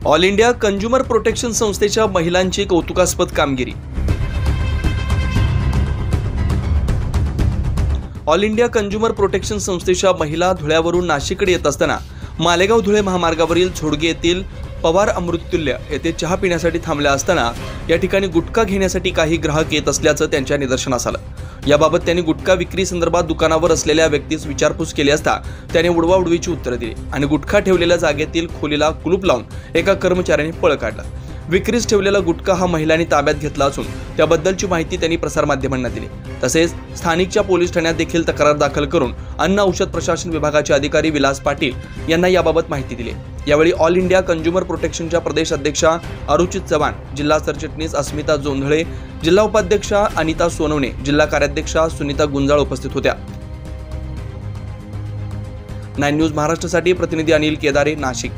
All India consumer protection संस्थेच्या महिलांची कौतुकास्पद कामगिरी। ऑल इंडिया कंझ्युमर प्रोटेक्शन संस्थेच्या महिला धुळ्यावरून नाशिककडे येत असताना मालेगाव धुळे महामार्गावरील झोडगे येथील पवार अमृततुल्य येथे चहा पिण्यासाठी थांबल्या असताना या ठिकाणी गुटखा घेण्यासाठी काही ग्राहक येत असल्याचं त्यांच्या निदर्शनास आलं। याबाबत त्यांनी गुटखा विक्री संदर्भात दुकानावर असलेल्या व्यक्तीस विचारपूस केली असता त्याने उडवाउडवीची उत्तरे दिली आणि गुटखा ठेवलेल्या जागेतील खोलीला कुलूप लावून एका कर्मचाऱ्याने पळ काढला। विक्रीस ठेवलेला गुटखा हा महिलांनी ताब्यात घेतला असून त्याबद्दलची माहिती त्यांनी प्रसारमाध्यमांना दिली। तसेच स्थानिकच्या पोलीस ठाण्यात देखील तक्रार दाखल करून अन्न औषध प्रशासन विभागाचे अधिकारी विलास पाटील यांना याबाबत माहिती दिली। यावेळी ऑल इंडिया कंझ्युमर प्रोटेक्शनच्या प्रदेश अध्यक्षा अरुचित चव्हाण, जिल्हा सरचिटणीस अस्मिता जोंधळे, जिल्हा उपाध्यक्षा अनिता सोनवणे, जिल्हा कार्याध्यक्षा सुनीता गुंजाळ उपस्थित होत्या। 9 न्यूज महाराष्ट्रासाठी प्रतिनिधी अनिल केदारे, नाशिक।